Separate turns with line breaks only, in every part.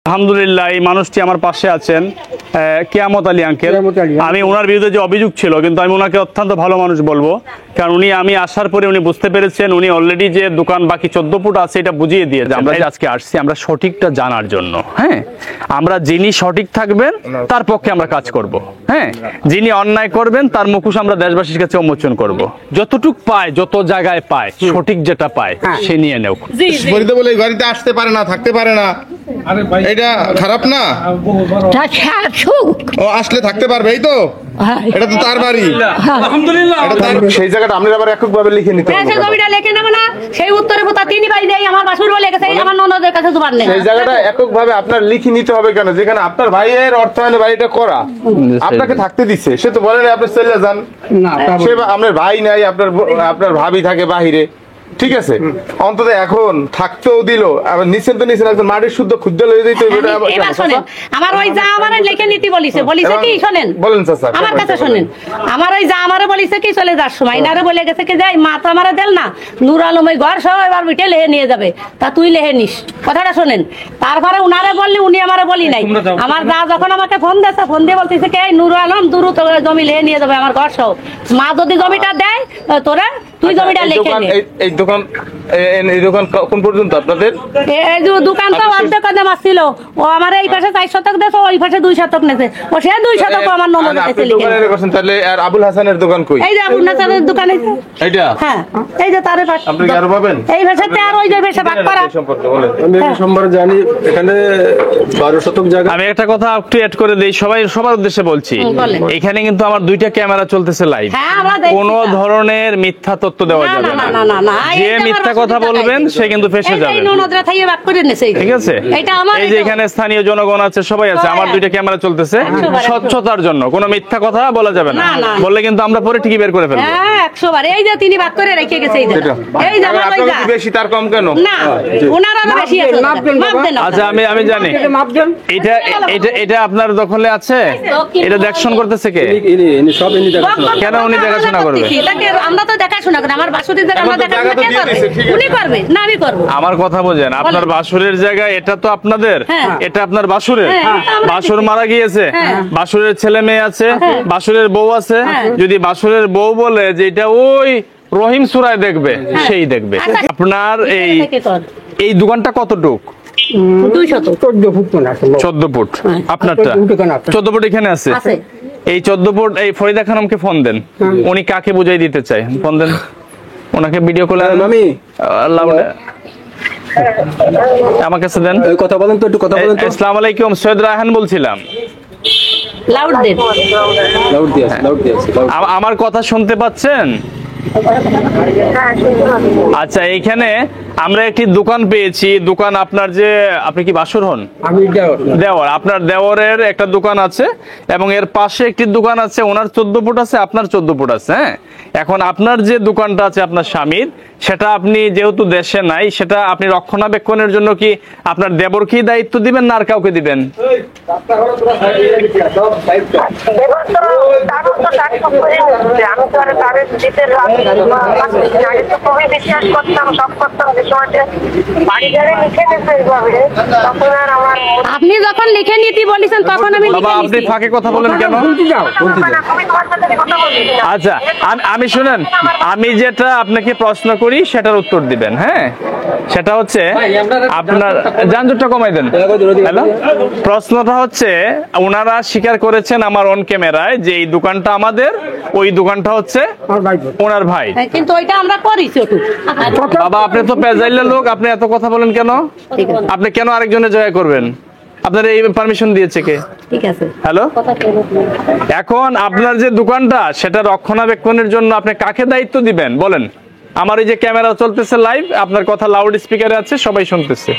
আলহামদুলিল্লাহ এই মানুষটি আমার পাশে আছেন কিয়ামত আলী আঙ্কেল। আমি ওনার বিরুদ্ধে যে অভিযোগ ছিল, কিন্তু আমি ওনাকে অত্যন্ত ভালো মানুষ বলবো, কারণ আমি আসার পরে উনি বুঝতে পেরেছেন, উনি অলরেডি যে দোকান বাকি 14 ফুট আছে এটা বুঝিয়ে দিয়ে আমরা আজকে আসছি আমরা সঠিকটা জানার জন্য। হ্যাঁ, আমরা যিনি সঠিক থাকবেন তার পক্ষে আমরা কাজ করব। হ্যাঁ, যিনি অন্যায় করবেন তার মুখোশ আমরা দেশবাসীর কাছে উন্মোচন করব। যতটুক পায়, যত জায়গায় পায়, সঠিক যেটা পায় সে নিয়ে নেও।
বলে গাড়িতে আসতে পারে না, থাকতে পারে না, এটা খারাপ না? ও আসলে থাকতে পারবে, এই তো এটা তো তার বাড়ি। আলহামদুলিল্লাহ। সেই জায়গাটা আমরা আবার এককভাবে লিখে নিতে হবে।
সেই জমিটা লিখে নেব না, সেই উত্তরে পোতা তিনি বাড়ি দেই আমার বাসুর বলে গেছে, আমার ননদের কাছে জবান নেই।
সেই জায়গাটা এককভাবে আপনার লিখে নিতে হবে কেন? যেখানে আপনার ভাইয়ের অর্থায়নে বাড়িটা করা, আপনাকে থাকতে দিচ্ছে, সে তো বলে না আপনি চলে যান। সে আপনার ভাই নাই, আপনার ভাবি থাকে বাহিরে, ঠিক আছে, অন্তত এখন থাকতেও দিল। আবার নিছেন তো নিছেন, একজন মাটির শুদ্ধ ক্ষুদ্র লয়ে দিতে।
এবার শুনেন, আমার ওই যা আমারে লিখে নিতে বলিছে কি শুনেন,
বলেন চাচা
আমার কাছে শুনেন। আমার ওই যা আমারে বলিছে কি চলে যাওয়ার সময় ইনারে বলে গেছে কি যাই মা তো আমারে দেল না, নূর আলম ওই ঘর সহ এবার বিটে লেহে নিয়ে যাবে, তা তুই লেহে নিস, কথাটা শুনেন। তারপরে উনারে বললি, উনি আমারে বলি নাই। আমার যা যখন আমাকে ফোন দিয়েছে, ফোন দিয়ে বলতেছে কি নূর আলম দূর তো জমি লেহে নিয়ে যাবে আমার ঘর সহ, মা যদি জমিটা দেয় তোরা তুই জমিটা লিখে নে।
এই দোকান কোন পর্যন্ত আপনাদের?
এই যে দোকান তো অর্ধেক দাম আসছিল, ও আমার এই পাশে 4 শতক দেছে, ওই পাশে 2 শতক নেছে, ও সে 2 শতক আমার ননদ কাছে লিখে।
তাহলে আর আবুল হাসানের দোকান কই?
এই যে আবুল হাসানের দোকান এইটা, হ্যাঁ এই যে তারে পাশে।
আপনি কি আরো পাবেন?
এই পাশেতে আর ওই যে পাশে ভাগ করা
সম্পর্কে বলেন।
আমি সম্পর্কে জানি, এখানে 12 শতক জায়গা।
আমি একটা কথা একটু অ্যাড করে দেই, সবার উদ্দেশ্যে বলছি। এখানে কিন্তু আমার 2টা ক্যামেরা চলতেছে লাইভ, কোনো ধরনের মিথ্যা তথ্য দেওয়া যাবে না। যে মিথ্যা কথা বলবেন সে কিন্তু ফেঁসে যাবে। ঠিক আছে, এই যে এখানে স্থানীয় জনগণ আছে, সবাই আছে, আমার 2টা ক্যামেরা চলতেছে স্বচ্ছতার জন্য, কোনো মিথ্যা কথা বলা যাবে না। বললে কিন্তু আমরা পরে ঠিকই বের করে ফেলবো।
হ্যাঁ 100 বার। এই যে তিনি ভাগ করে রেখে গেছে, এই যে এই যে আমার
আপনারা কি বেশি তার কম কেন?
না ওনারা বেশি আছে, মাপ দেন।
আচ্ছা আমি জানি এটা আপনার দখলে আছে, এটা দেখশন করতেছে কে?
সব ইনি দেখাশোনা।
কেন উনি দেখাশোনা করবে?
আমরা তো দেখাশোনা করি, আমার বাসুরির জায়গা আমরা দেখাশোনা কে করবে? উনি করবে না আমি করব?
আমার কথা বোঝেন, আপনার বাসুরের জায়গা, এটা তো আপনাদের, এটা আপনার বাসুরের। বাসুর মারা গিয়েছে, বাসুরের ছেলে মেয়ে আছে, বাসুরের বউ আছে। যদি বাসুরের বউ বলে যে এটা ওই রহিম সূরায় দেখবে, সেই দেখবে। আপনার এই দোকানটা কতটুক?
214
ফুট না,
14 ফুট। আপনারটা 14 ফুট এখানে আছে। এই 14 ফুট এই ফরিদা খানমকে ফোন দেন, উনি কাকে বুঝাই দিতে চায়, ফোন দেন ওনাকে, ভিডিও কলে আমি আমার কাছে দেন,
কথা বলেন তো, একটু কথা বলেন তো।
আসসালামু আলাইকুম, সৈয়দ রায়হান বলছিলাম।
লাউড দেন,
লাউড দিয়ে
আমার কথা শুনতে পাচ্ছেন? আচ্ছা, এইখানে আমরা একটি দোকান পেয়েছি। দোকান আপনার যে, আপনি কি বাসুর হন?
আমি
দেওয়ার, আপনার দেওয়ারের একটা দোকান আছে, এবং এর পাশে একটি দোকান আছে, ওনার 14 ফুট আছে, আপনার 14 ফুট আছে। হ্যাঁ, এখন আপনার যে দোকানটা আছে আপনার স্বামীর, সেটা আপনি যেহেতু দেশে নাই, সেটা আপনি রক্ষণাবেক্ষণের জন্য কি আপনার দেবরকেই দায়িত্ব দিবেন না আর কাউকে দিবেন?
আপনি যখন লিখে নিতে বলেছেন তখন আমি
বাবা আপনি ফাঁকে কথা বলেন কেন? আচ্ছা আমি শুনেন, আমি যেটা আপনাকে প্রশ্ন করি সেটার উত্তর দিবেন। হ্যাঁ, সেটা হচ্ছে আপনার যানজটটা কমাই দেন। হ্যালো, প্রশ্নটা হচ্ছে ওনারা স্বীকার করেছেন আমার অন ক্যামেরায় যে এই দোকানটা আমাদের, ওই দোকানটা হচ্ছে ওনার ভাই, কিন্তু ওইটা আমরা করিছি। বাবা আপনি তো পেজাইলা লোক, আপনি এত কথা বলেন কেন? আপনি কেন আরেকজনের জায়গা করবেন? আপনার এই পারমিশন দিয়েছে কে?
ঠিক আছে,
হ্যালো, এখন আপনার যে দোকানটা সেটা রক্ষণাবেক্ষণের জন্য আপনি কাকে দায়িত্ব দিবেন বলেন? আমার এই যে ক্যামেরা চলতেছে লাইভ, আপনার কথা লাউড স্পিকারে আছে, সবাই শুনতেছে।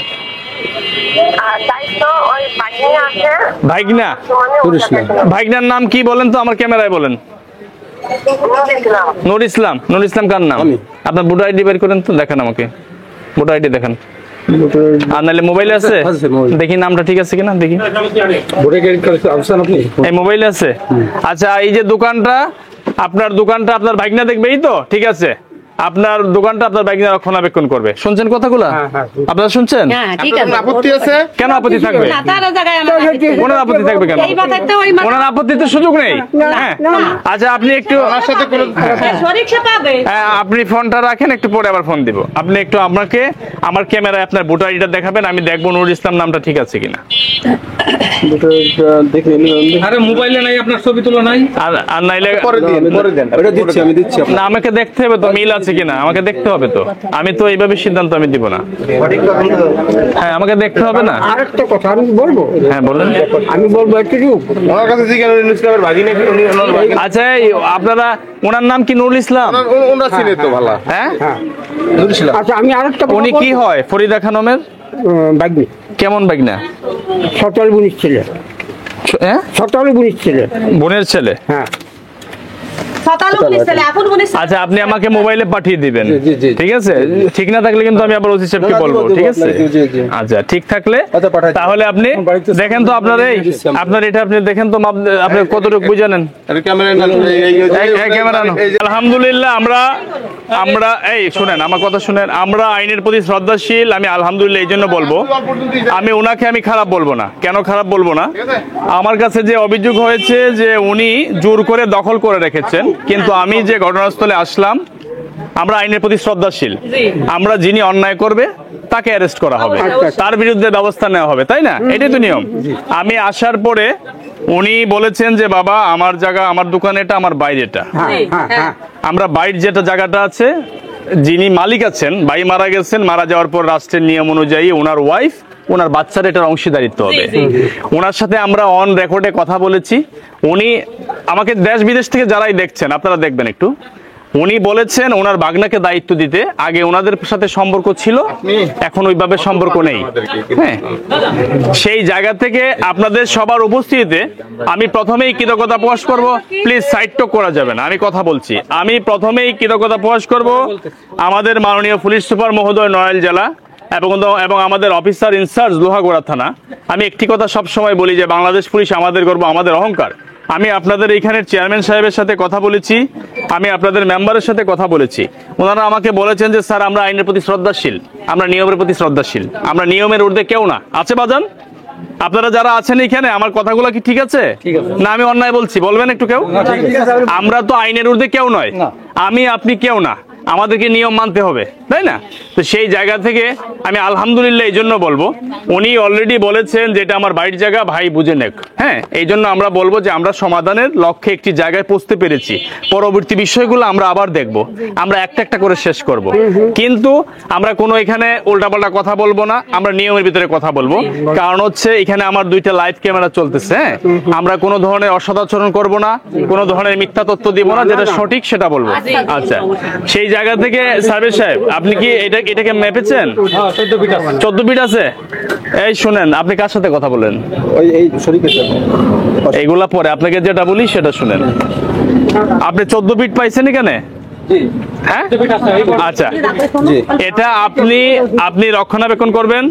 ভাইগনা, ভাইগনার নাম কি বলেন তো, আমার ক্যামেরায় বলেন। নূর ইসলাম। নূর ইসলাম কার নাম? আপনার ভোটার আইডি বের করেন তো, দেখেন আমাকে ভোটার আইডি দেখান। আর নাহলে মোবাইলে আছে, দেখি নামটা ঠিক আছে কিনা দেখি। এই মোবাইলে আছে? আচ্ছা, এই যে দোকানটা আপনার ভাগনা দেখবে, এই তো ঠিক আছে। আপনার দোকানটা আপনার বাইক নিয়ে রক্ষণাবেক্ষণ করবে। শুনছেন কথাগুলা? আপনারা শুনছেন?
হ্যাঁ ঠিক
আপনার
আছে।
কোনো আপত্তি আছে?
কেন আপত্তি থাকবে?
না, তার জায়গায় আমার
ওনার আপত্তি থাকবে কেন?
এই মাথাতে ওই মাথা
ওনার আপত্তিতে সুযোগ নেই। হ্যাঁ আচ্ছা আপনি একটু
আমার সাথে কোনো
শরীর সে পাবে।
হ্যাঁ, আপনি ফোনটা রাখেন, একটু পরে আবার ফোন দিব। আপনি একটু আমাকে আমার ক্যামেরায় আপনার ভোটার আইডিটা দেখাবেন, আমি দেখবো নুরুল ইসলাম নামটা ঠিক আছে কিনা।
দেখে আরে মোবাইলে নাই আপনার ছবি তোলা নাই
আর নাইলে
পরে দেন
ওটা দিচ্ছি আমি দিচ্ছি
না, আমাকে দেখতে হবে তো মিল আছে কিনা, আমাকে দেখতে হবে তো। আমি তো এইভাবে সিদ্ধান্ত আমি দিব না। হ্যাঁ আমাকে দেখতে হবে না।
আরেকটা কথা আমি বলবো,
হ্যাঁ বলেন।
আমি বলবো একটু
আমার কাছে জিজ্ঞাসা নুরুল ইসলামের ভাগি নাকি উনি ওনার ভাগি?
আচ্ছা এই আপনারা ওনার নাম কি নুরুল ইসলাম?
ওনার চিনে তো ভালো।
হ্যাঁ
আচ্ছা আমি আরেকটা
উনি কি হয়? ফরিদা খানমের
বাগনি
কেমন বাগনা?
সকাল বুনির ছেলে,
হ্যাঁ
সকালে বুনির ছেলে।
বোনের ছেলে।
হ্যাঁ
সকালে উনিশ ছেলে, এখন উনিশ ছেলে।
আচ্ছা আপনি আমাকে মোবাইলে পাঠিয়ে দিবেন,
জি, জি।
ঠিক আছে? ঠিক না থাকলে কিন্তু আমি আবার ওসি সাহেবকে
না,
বলবো,
দিব,
ঠিক
দিব,
আছে?
জি, জি।
আচ্ছা ঠিক থাকলে
আচ্ছা, পাঠাই দিন।
তাহলে আপনি
বাড়িতে
দেখেন তো আপনার এই আপনার এটা আপনি দেখেন তো আপনি কতটুকু বুঝানেন।
আরে ক্যামেরা না
ক্যামেরা আলহামদুলিল্লাহ আমরা এই শুনেন আমার কথা শুনেন, আমরা আইনের প্রতি শ্রদ্ধাশীল। আমি আলহামদুলিল্লাহ এই জন্য বলবো, আমি ওনাকে আমি খারাপ বলবো না। কেন খারাপ বলবো না? আমার কাছে যে অভিযোগ হয়েছে যে উনি জোর করে দখল করে রেখেছেন, কিন্তু আমি যে ঘটনাস্থলে আসলাম, আমরা আইনের প্রতি শ্রদ্ধাশীল। আমরা যিনি অন্যায় করবে তাকে অ্যারেস্ট করা হবে, তার বিরুদ্ধে ব্যবস্থা নেওয়া হবে, তাই না? এটাই তো নিয়ম। আমি আসার পরে উনি বলেছেন যে বাবা আমার জায়গা, আমার দোকান এটা, আমার বাইরে এটা। আমরা বাইর যেটা জায়গাটা আছে, যিনি মালিক আছেন, ভাই মারা গেছেন, মারা যাওয়ার পর রাষ্ট্রের নিয়ম অনুযায়ী ওনার ওয়াইফ, ওনার বাচ্চার এটার অংশীদারিত্ব হবে। ওনার সাথে আমরা অন রেকর্ডে কথা বলেছি। উনি আমাকে দেশ বিদেশ থেকে যারাই দেখছেন আপনারা দেখবেন একটু, উনি বলেছেন ওনার বাগনাকে দায়িত্ব দিতে। আগে ওনাদের সাথে সম্পর্ক ছিল, এখন ওইভাবে সম্পর্ক নেই। হ্যাঁ সেই জায়গা থেকে আপনাদের সবার উপস্থিতিতে আমি প্রথমেই কৃতজ্ঞতা প্রকাশ করব। প্লিজ সাইড টক করা যাবে না, আমি কথা বলছি। আমি প্রথমেই কৃতজ্ঞতা প্রকাশ করব আমাদের মাননীয় পুলিশ সুপার মহোদয় নড়াইল জেলা এবং আমাদের অফিসার ইনচার্জ লোহাগড়া থানা। আমি একটি কথা সব সময় বলি যে বাংলাদেশ পুলিশ আমাদের গর্ব, আমাদের অহংকার। আমি আপনাদের এইখানের চেয়ারম্যান সাহেবের সাথে কথা বলেছি, আমি আপনাদের মেম্বারের সাথে কথা বলেছি। ওনারা আমাকে বলেছেন যে স্যার আমরা আইনের প্রতি শ্রদ্ধাশীল, আমরা নিয়মের প্রতি শ্রদ্ধাশীল, আমরা নিয়মের ঊর্ধ্বে কেউ না। আছে বাজান? আপনারা যারা আছেন এখানে আমার কথাগুলো কি ঠিক আছে না আমি অন্যায় বলছি? বলবেন একটু কেউ। আমরা তো আইনের ঊর্ধ্বে কেউ নয়, আমি আপনি কেউ না, আমাদেরকে নিয়ম মানতে হবে, তাই না? তো সেই জায়গা থেকে আমি আলহামদুলিল্লাহ এই জন্য বলবো, উনি অলরেডি বলেছেন যে এটা আমার বাড়ির জায়গা, ভাই বুঝে নেক। হ্যাঁ এই জন্য আমরা বলবো যে আমরা সমাধানের লক্ষ্যে একটি জায়গায় পৌঁছতে পেরেছি। পরবর্তী বিষয়গুলো আমরা আবার দেখব, আমরা একটা একটা করে শেষ করব, কিন্তু আমরা কোনো এখানে উল্টাপাল্টা কথা বলবো না, আমরা নিয়মের ভিতরে কথা বলবো। কারণ হচ্ছে এখানে আমার দুইটা লাইভ ক্যামেরা চলতেছে। হ্যাঁ আমরা কোনো ধরনের অসদাচরণ করব না, কোনো ধরনের মিথ্যা তথ্য দিব না, যেটা সঠিক সেটা বলবো। আচ্ছা সেই জায়গা থেকে সার্ভিস সাহেব আপনি কি এটাকে মেপেছেন? 14 ফিট আছে। এই শুনেন, আপনি কার সাথে কথা বলেন?
এই শরীফের
এইগুলা পরে আপনাকে যেটা বলি সেটা শুনেন। আপনি 14 ফিট পাইছেন এখানে? হ্যাঁ আচ্ছা, এটা আপনি রক্ষণাবেক্ষণ করবেন,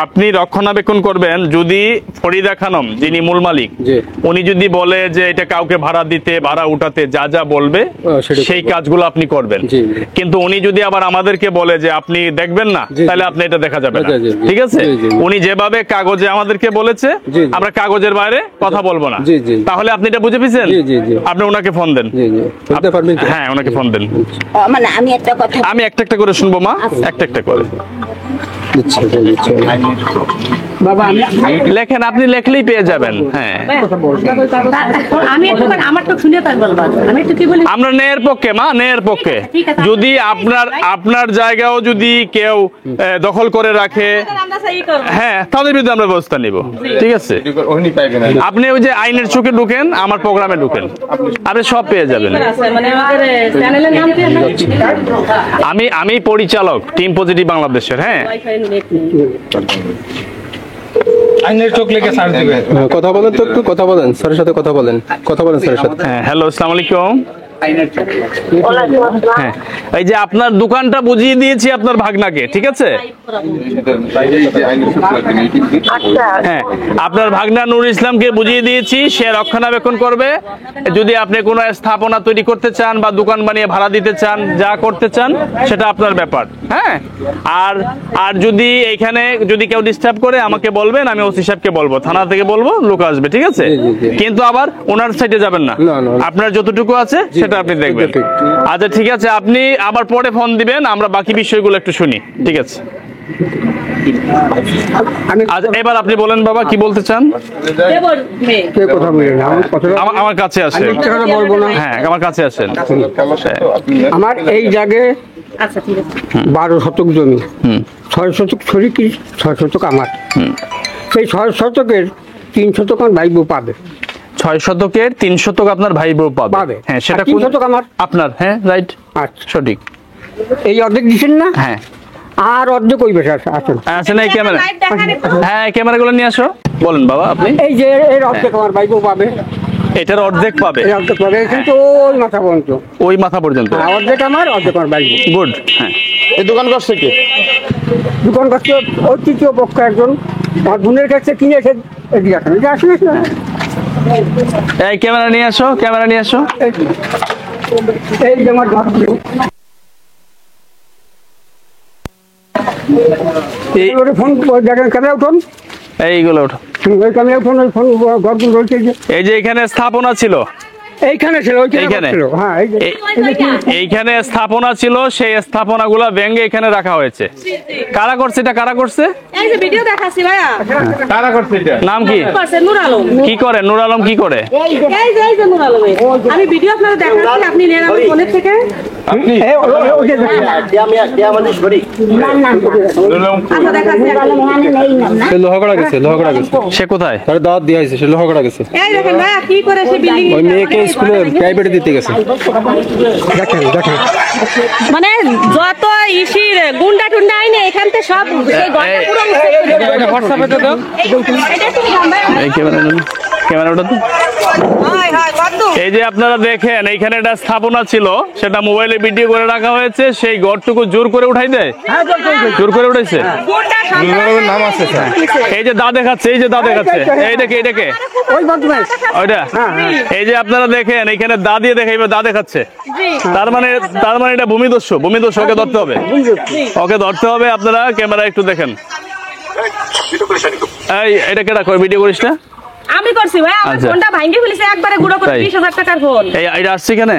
আপনি রক্ষণাবেক্ষণ করবেন। যদি ফরিদা খানম যিনি মূল মালিক, উনি যদি বলে যে এটা কাউকে ভাড়া দিতে, ভাড়া উঠাতে, যা যা বলবে সেই কাজগুলো আপনি করবেন। কিন্তু উনি যদি আবার আমাদেরকে বলে যে আপনি দেখবেন না, তাহলে আপনি এটা দেখা যাবে না, ঠিক আছে? উনি যেভাবে কাগজে আমাদেরকে বলেছে আমরা কাগজের বাইরে কথা বলবো না। তাহলে আপনি এটা বুঝে পেয়েছেন? আপনি ওনাকে ফোন দেন। হ্যাঁ ওনাকে ফোন দেন।
মানে আমি একটা কথা,
আমি একটা একটা করে শুনবো মা, একটা একটা করে
বাবা আমি
লেখেন, আপনি লেখলেই পেয়ে যাবেন। হ্যাঁ
আমি একটু আমার তো শুনে তাই বলবো। আমি একটু কি বলি,
আমরা ন্যায়ের পক্ষে মা, ন্যায়ের পক্ষে। যদি আপনার জায়গাও যদি কেউ দখল করে রাখে, হ্যাঁ তাদের বিরুদ্ধে আমরা ব্যবস্থা নিব, ঠিক আছে? আপনি ওই যে আইনের চোখে ঢুকেন, আমার প্রোগ্রামে ঢুকেন, আপনি সব পেয়ে যাবেন।
মানে আমাদের চ্যানেলের নাম কি?
আমি পরিচালক টিম পজিটিভ বাংলাদেশের। হ্যাঁ
আইনের চোখ লেগে সার্চ দিবে। কথা বলেন তো, একটু কথা বলেন স্যারের সাথে, কথা বলেন স্যারের সাথে।
হ্যালো আসসালামু আলাইকুম। হ্যাঁ, এই যে আপনার দোকানটা বুঝিয়ে দিয়েছি আপনার ভাগনাকে, ঠিক আছে? হ্যাঁ, আপনার ভাগনা নূর ইসলামকে বুঝিয়ে দিয়েছি, সে রক্ষণাবেক্ষণ করবে। যদি আপনি কোনো স্থাপনা তৈরি করতে চান বা দোকান বানিয়ে ভাড়া দিতে চান, যা করতে চান সেটা আপনার ব্যাপার। হ্যাঁ, আর যদি এখানে যদি কেউ ডিস্টার্ব করে আমাকে বলবেন, আমি ওসি সাহেবকে বলবো, থানা থেকে বলবো, লোক আসবে, ঠিক আছে? কিন্তু আবার ওনার সাইডে যাবেন না, আপনার যতটুকু আছে সেটা আপনি দেখবেন। আচ্ছা ঠিক আছে, আপনি আবার পরে ফোন দিবেন, আমরা বাকি বিষয়গুলো একটু শুনি, ঠিক আছে? আচ্ছা, এবার আপনি বলেন বাবা, কি বলতে চান?
কে কথা বলেন?
আমার কাছে আসেন।
বলবো না।
হ্যাঁ, আমার কাছে আসেন।
আমার এই জায়গায় 12 শতক জমি, 6 শতক শরিকি, 6 শতক আমার। সেই 6 শতকের 3 শতক আমার ভাই বউ পাবে।
6 শতকের 3 শতক আপনার ভাই বউ পাবে। হ্যাঁ, সেটা
3 শতক আমার,
আপনার। হ্যাঁ, রাইট,
আচ্ছা
সঠিক।
এই অর্ধেক দিচ্ছেন না?
হ্যাঁ,
আর অর্ধেক ওই বেশি আসেন।
আসেন এই ক্যামেরা। হ্যাঁ, ক্যামেরাগুলো নিয়ে আসো। বলেন বাবা, আপনি।
এই যে এর অর্ধেক আমার ভাই বউ পাবে,
এটার অর্ধেক পাবে।
এই অর্ধেক পাবে, কিন্তু ওই মাথা পর্যন্ত।
ওই মাথা পর্যন্ত।
অর্ধেক আমার, অর্ধেক আমার ভাই বউ।
গুড। হ্যাঁ,
এই দোকান করছে কে?
দোকান করছে ওই তৃতীয় পক্ষ একজন, আমার বোনের কাছে কিনেছে। এদিকে আসেন, এদিকে আসেন।
এই ক্যামেরা নিয়ে আসো, ক্যামেরা নিয়ে আসো।
এই যে আমার ঘর, ফোন দেখেন, ক্যামেরা উঠুন,
এইগুলো ওঠো।
ওই ক্যামেরা উঠুন, ওই ফোন ঘরগুলো রয়েছে।
এই যে এখানে স্থাপনা ছিল,
এইখানে ছিল,
এইখানে
ছিল। হ্যাঁ,
এইখানে স্থাপনা ছিল, সেই স্থাপনাগুলো ভেঙে এখানে রাখা হয়েছে। কারা করছে এটা? কারা করছে?
এই যে ভিডিও দেখাচ্ছি ভাইয়া,
কারা করছে এটা?
নাম কি?
করছে নূর আলম।
কি করে নূর আলম? কি করে?
এই যে নূর আলম, আমি ভিডিও আপনাদের দেখাচ্ছি, আপনি নেন আমার ফোনের থেকে।
আপনি
আচ্ছা দেখাচ্ছি।
সে লোহাগড়া গেছে, লোহাগড়া গেছে।
সে কোথায়?
তার দাওয়াত দিয়ে হয়েছে, সে লোহাগড়া গেছে।
এই দেখেন ভাইয়া কি করে সে বিল্ডিং,
ওই মেয়েকে স্কুলে প্রাইভেটে দিতে গেছে।
দেখেন দেখেন,
মানে যত ইসির গুন্ডা টুন্ডা আইনে এখান থেকে সব সেই ঘরটা পুরো
হোয়াটসঅ্যাপে তো দাও। এই ক্যামেরাটা তো। এই যে আপনারা দেখেন, এইখানে একটা স্থাপনা ছিল, সেটা মোবাইলে ভিডিও করে রাখা হয়েছে। সেই ঘরটুকু জোর করে উঠাই দেয়, জোর করে উঠাইছে।
নাম আছে স্যার।
এই যে দা দেখাচ্ছে, এই যে দা দেখাচ্ছে, এই দেখে, এই দেখে
ওই বদমাইশ।
ওইটা। এই যে আপনারা দেখেন, এইখানে দা দিয়ে দেখাইবে, দা দেখাচ্ছে। তার মানে এটা ভূমিদস্যু, ভূমিদস্যু। ওকে ধরতে হবে, ওকে ধরতে হবে। আপনারা ক্যামেরা একটু দেখেন। এই এটা কেডা করে ভিডিও করিস না?
আমি করছি ভাই, আমার
আচ্ছা।
ফোনটা ভাঙে ফেলেছে একবারে গুঁড়ো করে,
তাই?
20,000 টাকার ফোন।
এই এটা আসছে কেন?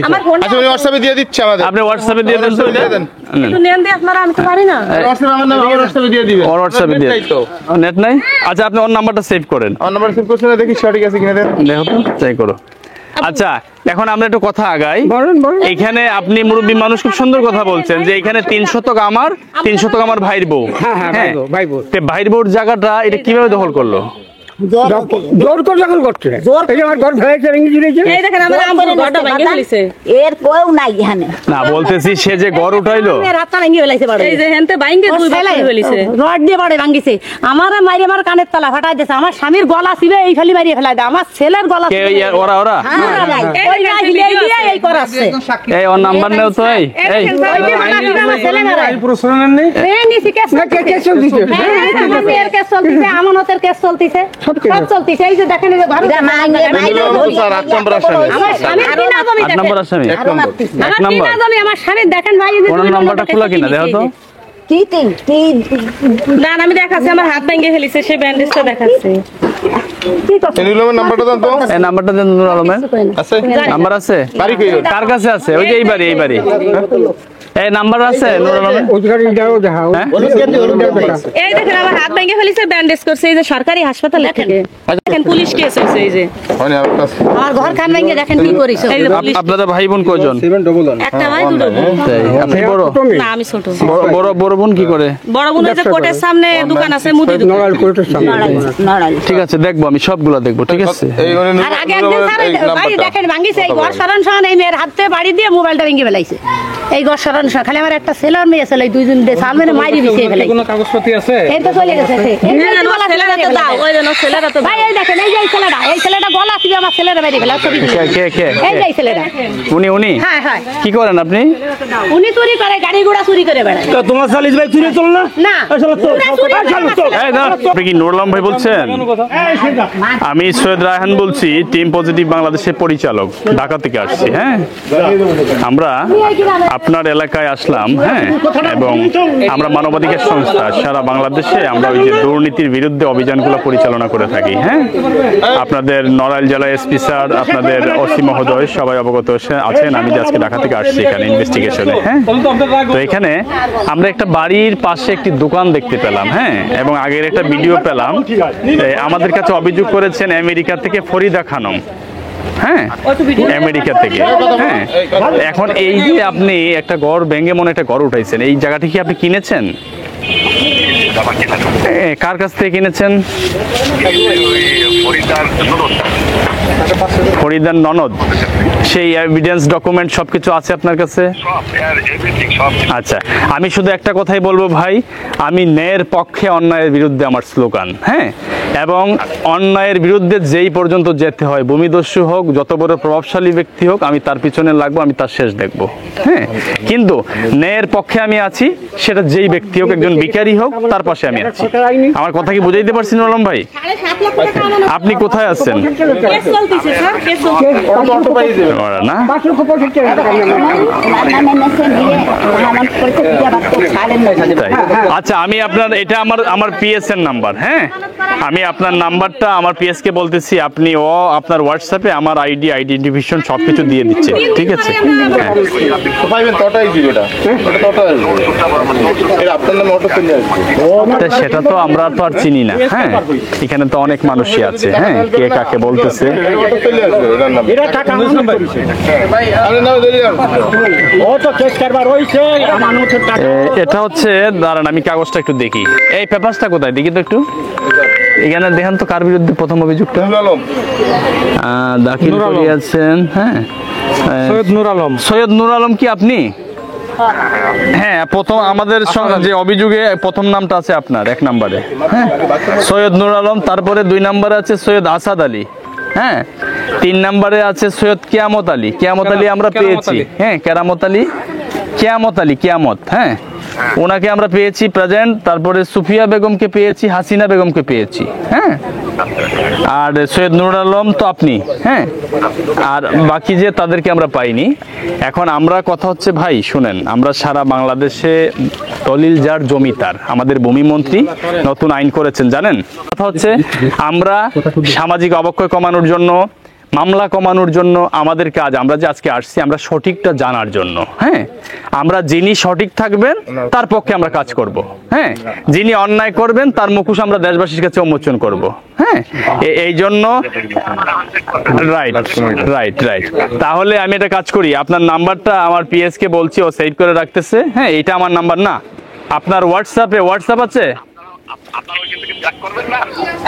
আমার ফোনটা
আচ্ছা, উনি হোয়াটসঅ্যাপে দিয়ে দিচ্ছে আমাদের।
আপনি হোয়াটসঅ্যাপে দিয়ে দেন তো এটা।
দিয়ে দেন।
একটু নেন দিয়ে আপনারা, আমি তো পারি না।
হোয়াটসঅ্যাপে আমার নাম, আমার হোয়াটসঅ্যাপে দিয়ে দিবেন।
ওর হোয়াটসঅ্যাপে দিয়ে
তাই তো।
নেট নাই? আচ্ছা, আপনি ওর নাম্বারটা সেভ করেন।
আমার নাম্বার সেভ করছেন না, দেখি সঠিক আছে কিনা দেন।
দেখো তো, চাই করো। আচ্ছা, এখন আমরা একটু কথা আগাই।
বলেন বলেন।
এইখানে আপনি মুরব্বী মানুষ, খুব সুন্দর কথা বলছেন যে এখানে 3 শতক আমার, 3 শতক আমার ভাইয়ের বউ।
হ্যাঁ হ্যাঁ, ভাই বউ, ভাই বউ।
তে ভাইয়ের বউর জায়গাটা এটা কিভাবে দখল করলো?
জোর করে দখল করছে। এই যে আমার ঘর ভেঙেছে, ভেঙে দিয়েছে।
এই দেখেন আমার আম্মুর ঘরটা ভাঙে ফেলেছে।
এর কেউ নাই এখানে।
না, বলতেছি সে যে ঘর উঠাইলো।
রাতটা ভাঙে ফেলাইছে বাড়ি। এই যে হেনতে ভাঙে দুই ভাগ করে ফেলেছে। রড দিয়ে বাড়ি ভাঙিছে। আমারে মাইরে আমার কানের তলা ফাটাই দিয়েছে। আমার স্বামীর গলা ছিল এই খালি মারিয়ে ফেলাই দেয়। আমার ছেলের গলা
কে ওরা? ওরা
ওই না হিলাই দিয়ে এই করাচ্ছে।
এই ওর নাম্বার নেও তো। এই
এই আমার ছেলে না রে।
প্রশ্নের নেই।
এই নিছি কেস
কেস চলতেছে।
আমার মেয়ের কেস চলতেছে, আমানতের কেস চলতেছে, সব চলতেছে। এই যে দেখেন এই যে ঘর
স্যার 8 নম্বর আসামি।
আমার স্বামীর কি না জমি
8
দেখেন।
নম্বর আসামি।
এক নম্বর।
আমার কি না জমি, আমার স্বামীর দেখেন ভাই, এই যে
ওনার নাম্বারটা খোলা কিনা দেখো তো।
কি
না আমি দেখাচ্ছি, আমার হাত ভেঙে ফেলেছে, সে ব্যান্ডেজটা দেখাচ্ছে।
নীলমের নাম্বারটা দেন তো।
এই নাম্বারটা দেন নূর আলমের।
আছে?
নাম্বার আছে?
বাড়ি কই ওর?
কার কাছে আছে? ওই যে এই বাড়ি, এই বাড়ি। এই নাম্বার আছে নূর আলমের?
ওদিকে যাও, দেখাও।
এই দেখেন আমার হাত ভেঙে ফেলেছে, ব্যান্ডেজ করছে, এই যে সরকারি হাসপাতালে থেকে। দেখেন পুলিশ কেস হয়েছে। এই যে
হয়নি আমার কাছে।
আমার ঘর খান ভেঙে দেখেন কি করিস। এই যে পুলিশ,
আপনাদের ভাই বোন কয়জন?
711।
একটা ভাই দুটো বোন।
তাই, আপনি বড়?
না আমি ছোট।
বড় বোন কি করে?
বড় বোন যে কোর্টের সামনে দোকান আছে, মুদি দোকান।
নড়াল কোর্টের সামনে।
ঠিক আছে, দেখবো আমি সবগুলা দেখবো, ঠিক আছে?
এই উনি
আর আগে একদিন স্যার ভাই দেখেন ভাঙিছে, এই ঘর সরান এই মেয়ের হাতে বাড়ি দিয়ে মোবাইলটা ভেঙে ফেলাইছে। এই ঘর সরান মানুষ না, খালি আমার একটা ছেলে আর মেয়ে ছেলে, দুইজন সালমানে মাইরি দিছে ফেলে।
কোনো কাগজপত্র আছে?
এই তো চলে গেছে সে। ভাই এই দেখেন, এই যে এই ছেলেটা গলা ছিল আমার ছেলেরা মেরে ফেলা ছবি দিছে।
কে
এই যে এই ছেলেটা।
উনি
হ্যাঁ হ্যাঁ,
কি করেন আপনি?
উনি চুরি করে, গাড়ি ঘোড়া চুরি করে বেড়ায়।
তো তোমার সালিস ভাই চুরি চল না?
না, পুরা চুরি করে
এই দাঁড়ান, আপনি কি নুর আলম ভাই বলছেন? আমি সৈয়দ রায়হান বলছি, টিম পজিটিভ বাংলাদেশের পরিচালক, ঢাকা থেকে আসছি। হ্যাঁ, আমরা আপনার এলাকায় আসলাম। হ্যাঁ, এবং আমরা মানবাধিকার সংস্থা সারা বাংলাদেশে আমরা ওই যে দুর্নীতির বিরুদ্ধে অভিযানগুলো পরিচালনা করে থাকি। হ্যাঁ, আপনাদের নড়াইল জেলা এসপি স্যার, আপনাদের ওসি মহোদয় সবাই অবগত আছেন আমি যে আজকে ঢাকা থেকে আসছি এখানে ইনভেস্টিগেশনে। হ্যাঁ, তো এখানে আমরা একটা বাড়ির পাশে একটি দোকান দেখতে পেলাম। হ্যাঁ, এবং আগের একটা ভিডিও পেলাম। আমাদের কাছে অভিযোগ করেছেন আমেরিকা থেকে ফরিদা খানম। হ্যাঁ, আমেরিকা থেকে। হ্যাঁ, এখন এই যে আপনি একটা ঘর ভেঙে মনে একটা ঘর উঠাইছেন, এই জায়গাটি কি আপনি কিনেছেন? কার কাছ থেকে কিনেছেন? ফরিদার ননদ। সেই এভিডেন্স ডকুমেন্ট সবকিছু আছে আপনার কাছে? আচ্ছা, আমি শুধু একটা কথাই বলবো ভাই, আমি ন্যায়ের পক্ষে, অন্যায়ের বিরুদ্ধে আমার স্লোগান। হ্যাঁ, এবং অন্যায়ের বিরুদ্ধে যেই পর্যন্ত যেতে হয়, ভূমিদস্যু হোক, যত বড় প্রভাবশালী ব্যক্তি হোক, আমি তার পিছনে লাগবো, আমি তার শেষ দেখবো। হ্যাঁ, কিন্তু ন্যায়ের পক্ষে আমি আছি, সেটা যেই ব্যক্তি হোক, একজন ভিখারি হোক, তার পাশে আমি আছি। আমার কথা কি বুঝাইতে পারছি নুর আলম ভাই? আপনি কোথায় আছেন? না, আচ্ছা, আমি আপনার এটা আমার পিএস এর নাম্বার। হ্যাঁ, আমি আপনার নাম্বারটা আমার পিএস কে বলতেছি, আপনি আপনার হোয়াটসঅ্যাপে আমার আইডি, আইডেন্টিফিকেশন সবকিছু দিয়ে দিচ্ছে। ঠিক আছে? হ্যাঁ, সেটা তো আমরা তো আর চিনি না। হ্যাঁ, এখানে তো অনেক মানুষই আছে। হ্যাঁ, কে কাকে বলতেছে। এটা হচ্ছে, দাঁড়ান আমি কাগজটা একটু দেখি। এই পেপারসটা কোথায় দেখি তো একটু। এখানে দেখেন তো কার বিরুদ্ধে প্রথম অভিযোগটা দাখিল করিয়াছেন। হ্যাঁ,
সৈয়দ নূর আলম।
সৈয়দ নূর আলম কি আপনি? হ্যাঁ, প্রথম আমাদের যে অভিযোগে প্রথম নামটা আছে আপনার, 1 নম্বরে। হ্যাঁ, সৈয়দ নূর আলম। তারপরে 2 নম্বরে আছে সৈয়দ আসাদ আলী। হ্যাঁ, 3 নম্বরে আছে সৈয়দ কিয়ামত আলী। কিয়ামত আলী আমরা পেয়েছি। হ্যাঁ, কেরামত আলী, কিয়ামত আলী, কিয়ামত। হ্যাঁ, ওনাকে আমরা পেয়েছি প্রেজেন্ট। তারপরে সুফিয়া বেগমকে পেয়েছি, হাসিনা বেগমকে পেয়েছি। হ্যাঁ, আর সৈয়দ নূর আলম তো আপনি। হ্যাঁ, আর বাকি যে তাদেরকে আমরা পাইনি। এখন আমরা কথা হচ্ছে ভাই শুনেন, আমরা সারা বাংলাদেশে দলিল যার জমি তার, আমাদের ভূমিমন্ত্রী নতুন আইন করেছেন জানেন। কথা হচ্ছে আমরা সামাজিক অবক্ষয় কমানোর জন্য, মামলা কমানোর জন্য আমাদের কাজ, আমরা যে আজকে আসছি আমরা সঠিকটা জানার জন্য। হ্যাঁ, আমরা যিনি সঠিক থাকবেন তার পক্ষে আমরা কাজ করব। হ্যাঁ, যিনি অন্যায় করবেন তার মুখোশ আমরা দেশবাসীর কাছে উন্মোচন করব। হ্যাঁ, এই জন্য রাইট রাইট রাইট। তাহলে আমি একটা কাজ করি, আপনার নাম্বারটা আমার পিএস কে বলছি, ও সেভ করে রাখতেছে। হ্যাঁ, এটা আমার নাম্বার না, আপনার হোয়াটসঅ্যাপ আছে?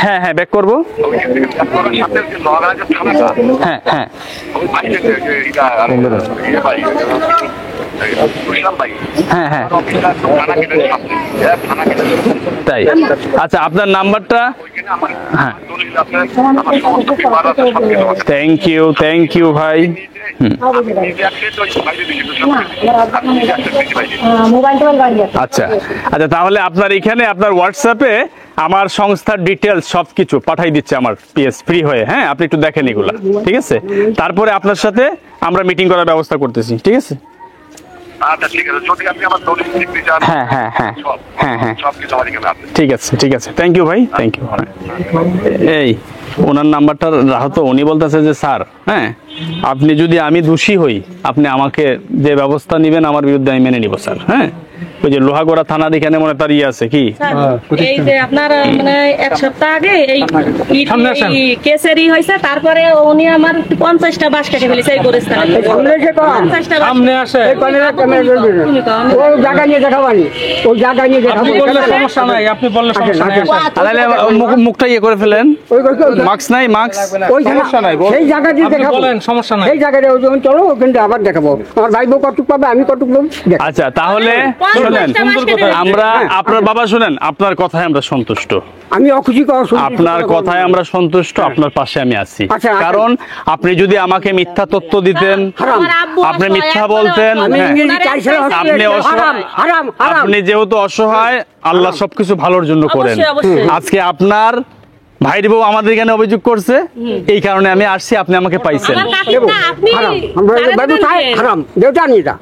হ্যাঁ হ্যাঁ, ব্যাক করবো। হ্যাঁ হ্যাঁ, হ্যাঁ হ্যাঁ, তাই। আচ্ছা, আপনার নাম্বারটা? হ্যাঁ, থ্যাংক ইউ ভাই। আচ্ছা আচ্ছা, তাহলে আপনার এখানে আপনার হোয়াটসঅ্যাপে আমার সংস্থার ডিটেলস সবকিছু পাঠাই দিচ্ছে আমার পিএস ফ্রি হয়ে। হ্যাঁ, আপনি একটু দেখেন এগুলা। ঠিক আছে? তারপরে আপনার সাথে আমরা মিটিং করার ব্যবস্থা করতেছি। ঠিক আছে? হ্যাঁ হ্যাঁ হ্যাঁ হ্যাঁ হ্যাঁ, ঠিক আছে ঠিক আছে, থ্যাংক ইউ ভাই, থ্যাংক ইউ। এই ওনার নাম্বারটা রাখো তো। উনি বলতেছে যে স্যার, হ্যাঁ, আপনি যদি আমি দোষী হই, আপনি আমাকে যে ব্যবস্থা নেবেন আমার বিরুদ্ধে আমি মেনে নিব স্যার। হ্যাঁ, ওই যে লোহাগড়া থানার এখানে মনে তার ইয়ে আছে কি
এই যে আপনার মানে এক সপ্তাহ আগে এই কেসেরি হয়েছে, তারপরে উনি আমার 50টা বাস কেটে ফেলেছে এই গোরস্থানে। 50টা বাস
সামনে আসে ওই জায়গা নিয়ে দেখাবানি, ওই জায়গা নিয়ে দেখাবো।
সমস্যা নাই, আপনি বললে সমস্যা নাই।
তাহলে মুখটা ইয়ে করে ফেলেন, মাস্ক নাই, মাস্ক
সমস্যা নাই,
সেই জায়গা দিয়ে
আপনি
দেখাবো,
বলেন সমস্যা নাই।
সেই জায়গায় ওজন চলো ওখানে আবার দেখাবো। আমার ভাই বউ কতটুক পাবে, আমি কতটুক পাবো দেখাবো।
আচ্ছা তাহলে শুনেন, আমরা আপনার বাবা শুনেন, আপনার কথায় আমরা সন্তুষ্ট,
আমি অখুশি
আপনার কথায় আমরা সন্তুষ্ট, আপনার পাশে আমি আছি।
আচ্ছা,
কারণ আপনি যদি আমাকে মিথ্যা তথ্য দিতেন, আপনি মিথ্যা বলতেন, হ্যাঁ, আপনি অসহায়, আপনি যেহেতু অসহায়, আল্লাহ সবকিছু ভালোর জন্য করেন। আজকে আপনার ভাইর বউ আমাদের এখানে অভিযোগ করছে, এই কারণে আমি আসছি, আপনি আমাকে পাইছেন।
হারাম দেওটা নিয়ে যা,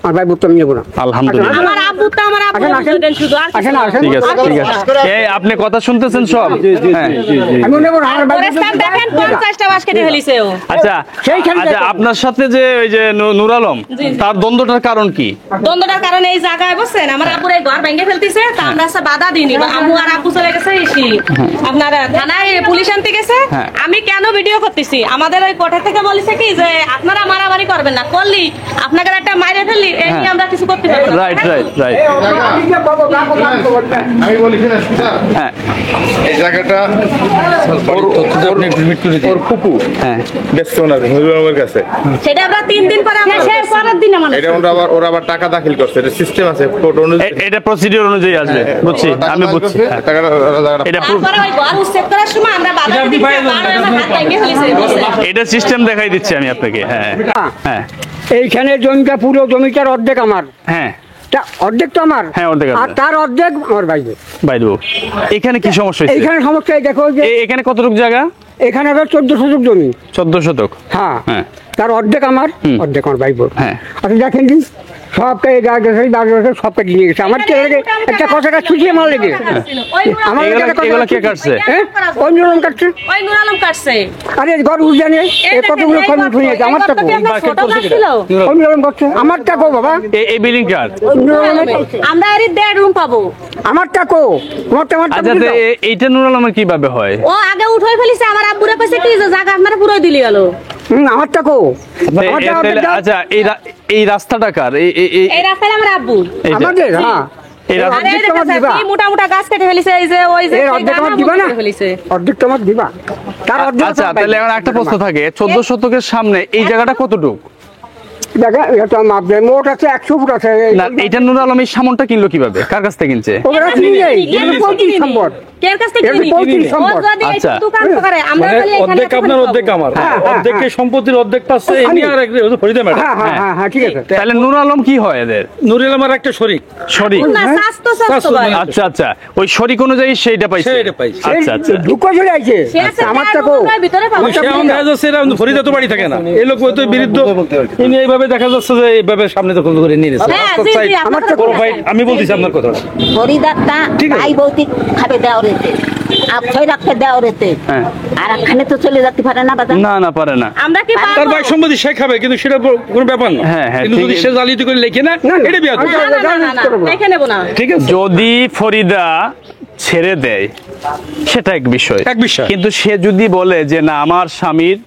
আর ভাই বুঝতে নেবো না।
আলহামদুলিল্লাহ,
আমার আব্বু তো আমার আব্বু দেন শুধু, আর
আসেন আসেন
ঠিক আছে, ঠিক আছে। এই আপনি কথা শুনতেছেন সব? হ্যাঁ।
আমি নেবো না, আমার ভাই
গোরস্থান দেখেন 50টা বাস কেটে ফেলেছে ও।
আচ্ছা
সেইখানে
আচ্ছা, আপনার সাথে যে ওই যে নূর আলম, তার দ্বন্দ্বটার কারণ কি?
দ্বন্দ্বটার কারণে এই জায়গায় বসছেন, আমার আব্বুর এই ঘর ভেঙে ফেলতেছে, তা আমরা বাধা দিইনি। আম্মু আর আব্বু চলে গেছে আপনার থানায়, পুলিশ আনতে গেছে। আমি কেন ভিডিও করতেছি, আমাদের ওই কোর্টের থেকে বলেছে কি যে আপনারা মারামারি করবেন না, করলি আপনাকে একটা মাইরে ফেললি, এই নিয়ে আমরা কিছু করতে পারবো না।
Right right right.
আমি বলি শুনেন,
হ্যাঁ
এই জায়গাটা ওর ফুপু ব্যস্ত ওনার নুরুলের কাছে,
সেটা আমরা 3 দিন পরে আমরা শেষ করার দিন আমরা
এটা ওরা আবার টাকা দাখিল করছে, এটা সিস্টেম আছে, কোর্ট অনুযায়ী
এটা প্রসিডিউর অনুযায়ী আসবে, বুঝছি, আমি বুঝছি। এটা
তারপরে ওই ঘর উচ্ছেদ করার সময় আমরা বাধা দিই, আমার হাত ভেঙে ফেলেছে।
এটা সিস্টেম দেখাই দিচ্ছি আমি আপনাকে। হ্যাঁ হ্যাঁ
এইখানে জমিটা, পুরো জমিটার অর্ধেক আমার,
হ্যাঁ,
অর্ধেক তো আমার,
হ্যাঁ, অর্ধেক
আর
আপনার।
তার অর্ধেক আমার ভাই বউ।
বাইদু, এখানে কি সমস্যা হয়েছে?
এইখানে সমস্যা এই দেখো যে
এখানে কতটুকু জায়গা?
এখানে আবার 14 শতক জমি,
14 শতক।
হ্যাঁ,
হ্যাঁ।
তার অর্ধেক আমার, অর্ধেক আমার ভাই বউ।
হ্যাঁ।
আচ্ছা দেখেন দিন সবকে সবকে নিয়ে গেছে, আমার কে লেগে একটা কথাটা ছুটিয়ে মার লেগে আমার
এগুলা কে কাটছে?
ওই নুরুল কাটছে,
ওই নূর আলম কাটছে।
আরে ঘর উজানে এই কতগুলো খবর শুনিয়েছে, আমার টাকা ওই নুরুল করছে, আমার টাকা বাবা,
এই বিল্ডিং কার?
ওই নুরুল
আমরা এর 1.5 রুম পাবো।
আমার টাকা, তোমার টাকা
আচ্ছা এইটা নূর আলমের কিভাবে হয়?
ও আগে উঠাই ফেলিছে, আমার আব্বুরে কইছে কি যে জায়গা আপনারা পুরোই দিলি গেল।
আমার টাকা, আমার টাকা
আচ্ছা এই রাস্তাটা কার?
এই রাস্তায় আমার আব্বু
আমাদের, হ্যাঁ
এই রাস্তা
আরে এই দেখো কি মোটা মোটা গাছ কেটে ফেলিছে, এই যে ওই যে
এই অর্ধেক আমার দিবা না,
ফেলিছে।
অর্ধেক তোমার দিবা, তার অর্ধেক।
আচ্ছা তাহলে এখন একটা প্রশ্ন থাকে, 14 শতকের সামনে এই জায়গাটা কতটুকু?
দেখা এটা মাপবে, মোট আছে 100 ফুট আছে।
না এইটা নূর আলম এই সামনটা কিনলো কিভাবে, কার কাছ থেকে কিনছে?
ওরা কিনে নেই, এগুলো 35 সম্পদ,
কের কাছ থেকে
এগুলো
কিনি?
35
ও
সম্পদ।
যদি এই
আচ্ছা।
দোকান করে আমরা
মানে
খালি এখানে
অর্ধেক আপনার, অর্ধেক আমার, অর্ধেক এই সম্পত্তির অর্ধেক পাচ্ছে এমনি, আর এক ফরিদা ম্যাডাম।
হ্যাঁ হ্যাঁ হ্যাঁ হ্যাঁ ঠিক আছে।
তাহলে নূর আলম কি হয় এদের?
নুরুল আমার একটা শরীক।
শরীক?
না স্বাস্থ্য স্বাস্থ্য ভাই।
আচ্ছা আচ্ছা, ওই শরীক অনুযায়ী সেইটা পাইছে।
সেইটা পাইছে।
আচ্ছা আচ্ছা।
ঢুকো চলে আইছে,
সে আছে
আমার
তার
টাকা
রুমের ভিতরে পাবো।
সে এখন দেখা যাচ্ছে এরা ফরিদা তো বাড়ি থাকে না, এই লোক হয়তো বিরুদ্ধ, ইনি এইভাবে দেখা যাচ্ছে যে এইভাবে সামনে দখল করে নিয়ে নিয়েছে।
হ্যাঁ জি জি
আমার
আপনার
তো
ভাই আমি বলতেছি আপনার কথা।
হরিদারটা ভাই বৌতিক খাবে দেওয়া রেতে, আর ছয় রাখতে দেওয়া রেতে,
হ্যাঁ।
আর এখানে তো চলে যেতে পারে না বাবা।
না না পারে না।
আমরা কি
তার
পারবো?
ভাই সম্পত্তি সে খাবে, কিন্তু সেটা কোনো ব্যাপার না।
হ্যাঁ, হ্যাঁ,
কিন্তু
ঠিক
যদি
আছে।
সে জালিয়াতি করে লেখে না, এটা বিয়াদ।
না না না না দেখে নেব না।
ঠিক আছে,
যদি ফরিদা ছেড়ে দেয় সেটা এক বিষয়,
এক বিষয়।
কিন্তু সে যদি বলে যে না আমার স্বামীর,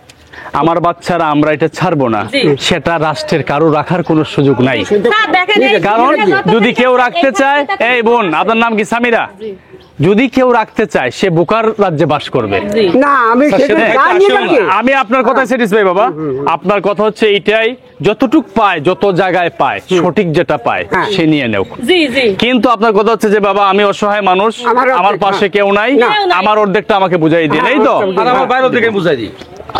আমার বাচ্চারা আমরা এটা ছাড়বো না, সেটা রাষ্ট্রের কারো রাখার কোনো সুযোগ নাই।
স্যার দেখেন এই
কারণ
যত
যদি
টাকা-
কেউ রাখতে
এই
চায়,
টাকা-
এই বোন আপনার নাম কি? সামিরা। যদি কেউ রাখতে চায় সে বোকার রাজ্যে বাস করবে।
না আমি সেটা
হ্যাঁ,
জানি না কি।
আমি আপনার কথায় স্যাটিসফাই বাবা। আপনার কথা হচ্ছে এইটাই, যতটুক পায়, যত জায়গায় পায়, সঠিক যেটা পায়
হ্যাঁ।
সে নিয়ে নেও।
জি জি
কিন্তু আপনার কথা হচ্ছে যে বাবা আমি অসহায় মানুষ,
আমার অর্ধেক,
আমার পাশে
হ্যাঁ।
কেউ নাই,
না।
আমার অর্ধেকটা আমাকে বুঝাই দিন, এই তো
আর আমার বাইরে থেকে বুঝাই দিই।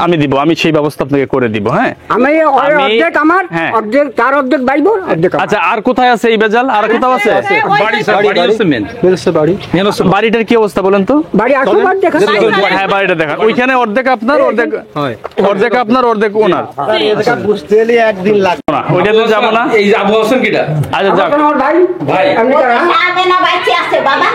আমি দিব, আমি সেই ব্যবস্থা আপনাকে করে দিব। হ্যাঁ
আমি
আমি-
অর্ধেক আমার,
হ্যাঁ।
অর্ধেক তার অর্ধেক বাইব, অর্ধেক আমার।
আচ্ছা আর কোথায় আছে এই বেজাল? আর কোথাও আছে?
বাড়ি স্যার, বাড়ি হচ্ছে মেন। মেন হচ্ছে
বাড়ির কি অবস্থা বলেন তো?
বাড়ি আসো বার দেখা।
হ্যাঁ বাড়িটা দেখান, ওইখানে অর্ধেক আপনার, অর্ধেক অর্ধেক আপনার, অর্ধেক ওনার। না, ওইটাতে যাবো না।
এই যে আবু হাসান কিটা?
আচ্ছা যাক,
আমার ভাই,
ভাই
আমি তারা
আগে না বাইচে আছে বাবা,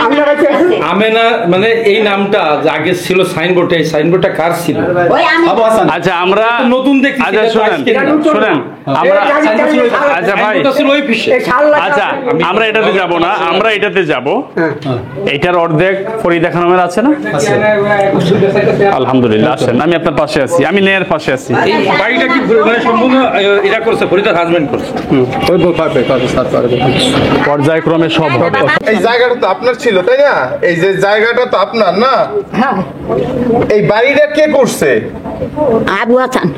আমরা বাইচে আছি।
আমেনা, মানে এই নামটা যে আগে ছিল সাইনবোর্ডে, এই সাইনবোর্ডটা কার ছিল
ছিল
ওই আমি
আবু হাসান
আচ্ছা আমরা
নতুন দেখছি
আচ্ছা
এটা তো
শুনেন
আজকে না।
শুনেন আমরা আচ্ছা ভাই
আইনটা ছিল ওই অফিসে
আচ্ছা আমরা এটাতে যাব না, আমরা এটাতে যাব। এটার অর্ধেক ফরিদা খানমের আছে না? আলহামদুলিল্লাহ আসেন, আমি আপনার পাশে আছি, আমি ন্যায়ের পাশে আছি।
এই বাড়িটা কি মানে সম্পূর্ণ এরা করছে ফরিদার হাজবেন্ড করছে
পর্যায়ক্রমে সব হবে।
এই জায়গাটা তো আপনার ছিল তাই না? এই যে জায়গাটা তো আপনার না?
হ্যাঁ
এই বাড়িটা কে করছে?
আবু হাসান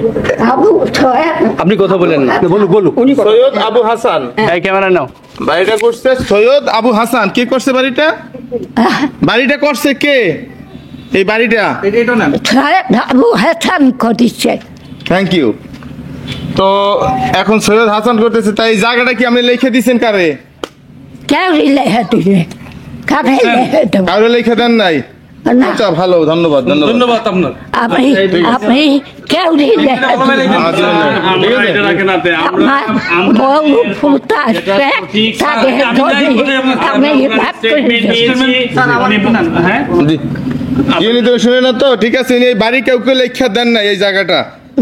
আবু ছয়
আপনি কথা বলেন না বলুন
সৈয়দ আবু হাসান
এই ক্যামেরা নাও।
বাড়িটা করছে সৈয়দ আবু হাসান। কে করছে বাড়িটা? বাড়িটা করছে কে? এই বাড়িটা
ছয় আবু হাসান করেছে
থ্যাংক ইউ। তো এখন সৈয়দ হাসান করতেছে, তাই এই জায়গাটা কি আপনি লিখে দিয়েছেন কারে?
কেউ লেখা দিলে কাকে লেখা দেবো
কারো লিখে দেন নাই?
না
আচ্ছা ভালো, ধন্যবাদ ধন্যবাদ।
ধন্যবাদ আপনার
আপনি আপনি কেউ লেখা
আমরা এটা রাখেন হাতে,
আমার বউ ফুটা আসবে তাকে ধরে আমি ভাব
হ্যাঁ
জি ইনি তো শুনে না তো, ঠিক আছে। ইনি এই বাড়ি কেউ কেউ লেখা দেন নাই এই জায়গাটা,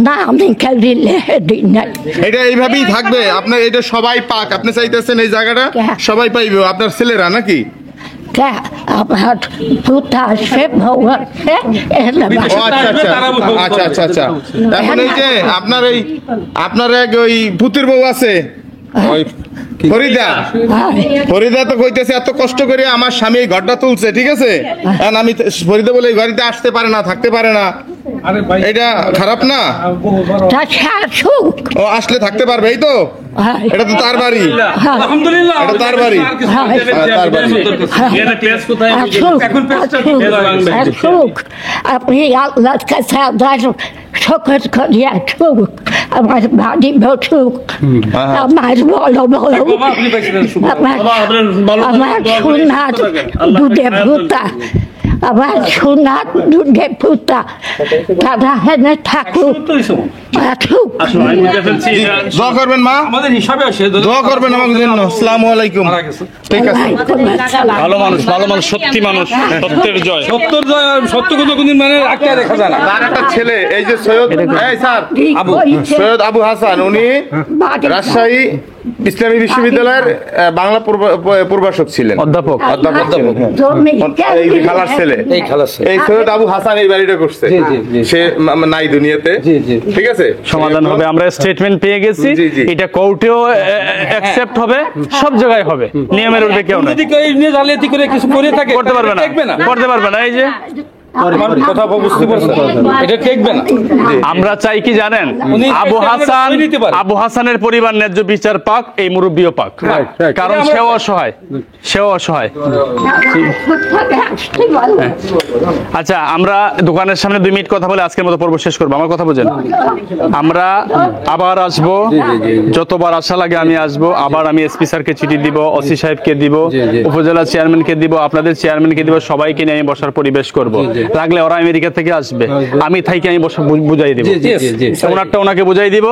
না আমি কেউ লেখা দিই নাই
এটা এইভাবেই থাকবে। আপনার এটা সবাই পাক, আপনি চাইতেছেন এই জায়গাটা সবাই পাইবে, আপনার ছেলেরা নাকি?
আমার ফুটা আসবে বউ আসবে
ও আচ্ছা আচ্ছা আচ্ছা আচ্ছা আচ্ছা। এখন এই যে আপনার এক ওই পুতির বউ আছে ওই ফরিদা, ফরিদা তো কইতেছে এত কষ্ট করে আমার স্বামী এই ঘরটা তুলছে, ঠিক আছে? এখন আমি ফরিদা বলে এই বাড়িতে আসতে পারে না, থাকতে পারে না, এটা খারাপ না?
শাশুক
ও আসলে থাকতে পারবে, এই তো? এটা তো তার বাড়ি,
আলহামদুলিল্লাহ
এটা তার বাড়ি। তার বাড়ি।
এটা পেজ কোথায়?
আসুক আপনি আল্লাহর কাছে আদায় শকত করি আসুক আমার বাড়ি বসুক আমার বলো বলো আমার সোনার দুধে ভূতা আমার সোনার দুধে ভূতা তারা হেনে থাকুক আসুক
দোয়া করবেন মা,
আমাদের হিসাবে আসে
দোয়া করবেন আমার জন্য। আসসালামু আলাইকুম। ঠিক আছে,
ভালো মানুষ, ভালো মানুষ, সত্যি মানুষ, সত্যের জয়।
সত্তর সত্য কোনো কোনদিন মানে আটকে দেখা যায় না।
তার একটা ছেলে এই যে সৈয়দ, এই স্যার সৈয়দ আবু হাসান, উনি রাজশাহী ইসলামী বিশ্ববিদ্যালয়ের বাংলা পূর্বাসক ছিলেন,
অধ্যাপক।
অধ্যাপক ছিলেন। এই খালার ছেলে,
এই খালাস
এই সৈয়দ আবু হাসান এই বাড়িটা করছে, সে নাই দুনিয়াতে, ঠিক আছে?
সমাধান হবে, আমরা স্টেটমেন্ট পেয়ে গেছি,
জি, জি।
এটা কোর্টেও অ্যাকসেপ্ট হবে, সব জায়গায় হবে, নিয়মের উঠবে কেউ না
যদি কেউ এই নিয়ে জালিয়াতি করে কিছু করে থাকে
করতে পারবে না,
দেখবে না
করতে পারবে না। এই যে
কথা বুঝতে পারছেন, এটা দেখবে না।
আমরা চাই কি জানেন,
উনি
আবু হাসান,
নিতে পারে।
আবু হাসানের পরিবার ন্যায্য বিচার পাক, এই মুরব্বীও পাক, কারণ সেও অসহায়, সেও অসহায়। আচ্ছা আমরা দোকানের সামনে 2 মিনিট কথা বলে আজকের মতো পর্ব শেষ করবো, আমার কথা বুঝেন। আমরা আবার আসবো, যতবার আসা লাগে আমি আসবো, আবার আমি এসপি স্যারকে চিঠি দিব, ওসি সাহেবকে দিব, উপজেলা চেয়ারম্যানকে দিব, আপনাদের চেয়ারম্যানকে দিব, সবাইকে নিয়ে আমি বসার পরিবেশ করব। লাগলে ওরা আমেরিকা থেকে আসবে, আমি থাইকে আমি বসা বুঝাই দিব, ওনারটা ওনাকে বুঝাই দিব।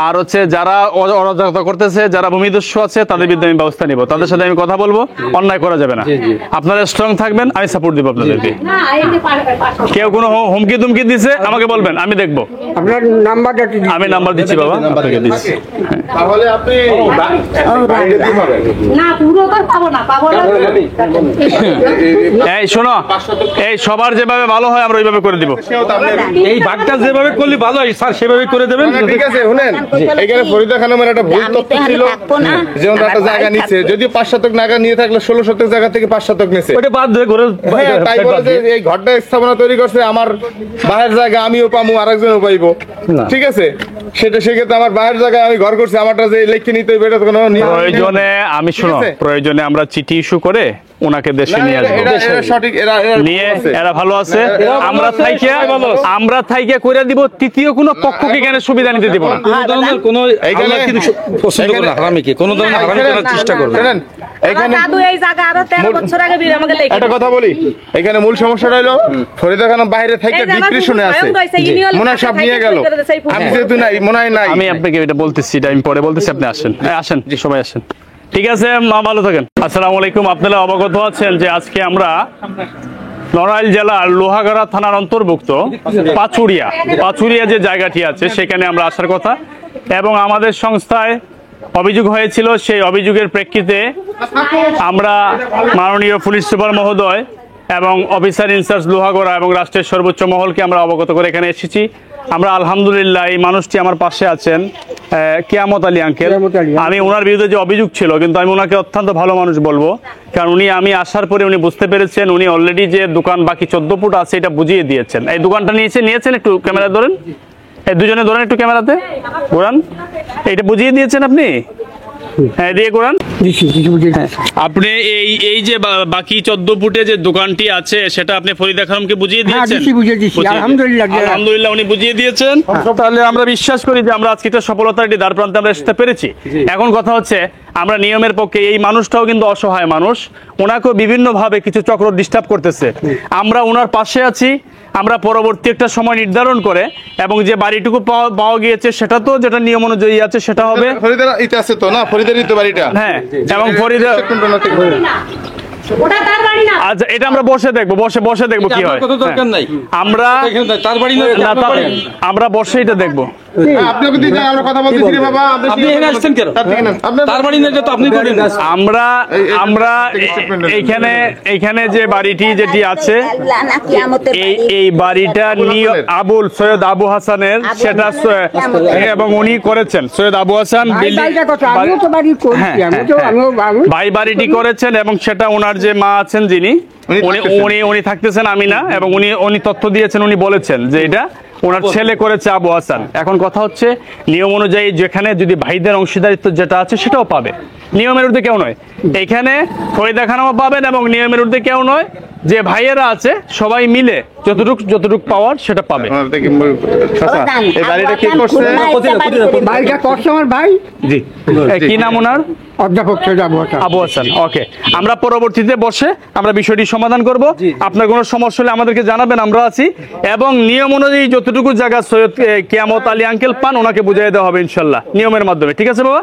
আর হচ্ছে যারা অরাজকতা করতেছে, যারা ভূমিদস্যু আছে, তাদের বিরুদ্ধে আমি ব্যবস্থা নিব, তাদের সাথে আমি কথা বলবো, অন্যায় করা যাবে না। আপনারা স্ট্রং থাকবেন, আমি সাপোর্ট দিব আপনাদেরকে। কেউ কোনো হুমকি তুমকি দিছে আমাকে বলবেন, আমি দেখবো।
আপনার নাম্বারটা
আমি নাম্বার দিচ্ছি বাবা, আপনাকে দিচ্ছি।
তাহলে আপনি বাইরে দিয়ে পাবেন।
না পুরো তো পাবো না, পাবো না।
এই শোনো, এই সবার যেভাবে ভালো হয় আমরা ওইভাবে করে দিব।
সেও তো আপনার
এই ভাগটা যেভাবে করলে ভালো হয় স্যার সেভাবে করে দেবেন।
না, ঠিক আছে শুনেন, এখানে ফরিদা খানমের একটা ভুল
আমি
তথ্য
তো এখানে
ছিল,
থাকবো না।
যেমন একটা
আমার
জায়গা
ভাই
নিচ্ছে,
থাকবে।
যদিও 5 শতক জায়গা নিয়ে থাকলে 16 শতক জায়গা থেকে 5 শতক নিছে।
ওটা বাদ দিয়ে করে
হ্যাঁ, তাই বলে যে এই ঘরটা স্থাপনা তৈরি করছে, আমার বাহের জায়গা আমিও পামু, আরেকজনও পাইবো, ঠিক আছে? সেটা সেক্ষেত্রে আমার বাহের জায়গায় আমি ঘর করছি, আমারটা যে লিখে নিতে হবে এটা তো কোনো নিয়ম নেই।
প্রয়োজনে আমি শুনো,
ঠিক আছে?
প্রয়োজনে আমরা চিঠি ইস্যু করে ওনাকে দেশে
না,
নিয়ে আসবো,
এরা সঠিক, এরা
নিয়ে
আছে।
এরা ভালো আছে,
এরা
আমরা
ভালো আছে,
থাইকে
সবাই ভালো আছে।
আমরা থাইকে করে দিব, তৃতীয় কোনো পক্ষকে এখানে সুবিধা নিতে দিব না।
কোনো ধরনের কোনো
এইখানে-
আল্লাহ কিন্তু পছন্দ করে না হারামিকে, কোনো ধরনের হারামি করার চেষ্টা করবে না।
শুনেন,
আমার
এখানে
দাদু এই জায়গা আরো 13 বছর আগে বিয়ে আমাকে লেখে
একটা কথা বলি, এখানে মূল সমস্যাটা হলো ফরিদা খানম বাইরে থেকে
এই যে আমার
ডিপ্রেশনে আছে,
স্বয়ং রয়েছে, ইউনিয়ন
মনে হয় সব নিয়ে গেল, আমি যেহেতু নাই, মনে হয় নাই।
আমি আপনাকে এটা বলতেছি, এটা আমি পরে বলতেছি, আপনি আসেন, আসেন সবাই আসেন, ঠিক আছে? মা ভালো থাকেন। আসসালামু আলাইকুম। আপনারা অবগত আছেন যে আজকে আমরা নড়াইল জেলার লোহাগাড়া থানার অন্তর্ভুক্ত পাচুরিয়া যে জায়গাটি আছে সেখানে আমরা আসার কথা, এবং আমাদের সংস্থায় অভিযোগ হয়েছিল। সেই অভিযোগের প্রেক্ষিতে আমরা মাননীয় পুলিশ সুপার মহোদয় এবং অফিসার ইনচার্জ লোহাগড়া এবং রাষ্ট্রের সর্বোচ্চ মহলকে আমরা অবগত করে এখানে এসেছি। আমরা আলহামদুলিল্লাহ, এই মানুষটি আমার পাশে আছেন, কিয়ামত আলী আঙ্কেল। আমি ওনার বিরুদ্ধে যে অভিযোগ ছিল, কিন্তু আমি ওনাকে অত্যন্ত ভালো মানুষ বলবো, কারণ আমি আসার পরে উনি বুঝতে পেরেছেন, উনি অলরেডি যে দোকান বাকি 14 ফুট আছে এটা বুঝিয়ে দিয়েছেন। এই দোকানটা নিয়েছেন, একটু ক্যামেরা ধরেন, এই দুজনে ধরেন একটু ক্যামেরাতে ঘোরান, এইটা বুঝিয়ে দিয়েছেন আপনি, হ্যাঁ দিয়ে ঘোরান। আপনি এই যে বাকি 14 ফুটে যে দোকানটি আছে সেটা আপনি ফরিদা খানমকে বুঝিয়ে দিয়েছেন? আলহামদুলিল্লাহ উনি বুঝিয়ে দিয়েছেন। তাহলে আমরা বিশ্বাস করি যে আমরা আজকে সফলতার একটি দ্বার প্রান্তে আমরা আসতে পেরেছি। এখন কথা হচ্ছে, আমরা নিয়মের পক্ষে, এই মানুষটাও কিন্তু অসহায় মানুষ, ওনাকেও বিভিন্ন ভাবে কিছু চক্র ডিস্টার্ব করতেছে। আমরা ওনার পাশে আছি। আমরা পরবর্তী একটা সময় নির্ধারণ করে, এবং যে বাড়িটুকু পাওয়া গিয়েছে সেটা তো যেটা নিয়ম অনুযায়ী আছে সেটা হবে।
ফরিদার ইতে আছে তো না, ফরিদারই তো বাড়িটা।
হ্যাঁ, এবং ফরিদা
ওটা তার বাড়ি না।
আচ্ছা, এটা আমরা বসে দেখবো কি হয়।
দরকার নাই,
আমরা
তার বাড়ি না,
আমরা বসে এটা দেখবো।
আপনি যদি চান আমরা কথা বলতেছি রে বাবা,
আপনি এখানে আসছেন কেন? তার বাড়ি না, তো আপনি করেন।
আমরা এইখানে যে বাড়িটি যেটি আছে, এই বাড়িটা সৈয়দ আবু হাসানের, সেটা এবং উনি করেছেন, সৈয়দ আবু হাসান ভাই বাড়িটি করেছেন, এবং সেটা ওনার যে মা আছেন যিনি উনি থাকতেছেন আমিনা, এবং উনি তথ্য দিয়েছেন, উনি বলেছেন যে এটা ওনার ছেলে করেছে আবু হাসান। এখন কথা হচ্ছে, নিয়ম অনুযায়ী যেখানে যদি ভাইদের অংশীদারিত্ব যেটা আছে সেটাও পাবে, নিয়মের ঊর্ধ্বে কেউ নয়। এখানে ফরিদা খানমও পাবেন, এবং নিয়মের ঊর্ধ্বে কেউ নয়, যে ভাইয়েরা আছে সবাই মিলে যতটুক পাওয়ার সেটা পাবে।
এই বাড়িটা কি করছে?
বাড়িটা করছে আমার ভাই।
জি, কি নাম ওনার?
অধ্যাপক
আবু হাসান। ওকে, আমরা পরবর্তীতে বসে আমরা বিষয়টি সমাধান করব। আপনার কোনো সমস্যা হলে আমাদেরকে জানাবেন, আমরা আছি। এবং নিয়ম অনুযায়ী যতটুকু জায়গা সৈয়দ কিয়ামত আলী আঙ্কেল পান, ওনাকে বুঝিয়ে দেওয়া হবে ইনশাল্লাহ নিয়মের মাধ্যমে। ঠিক আছে বাবা?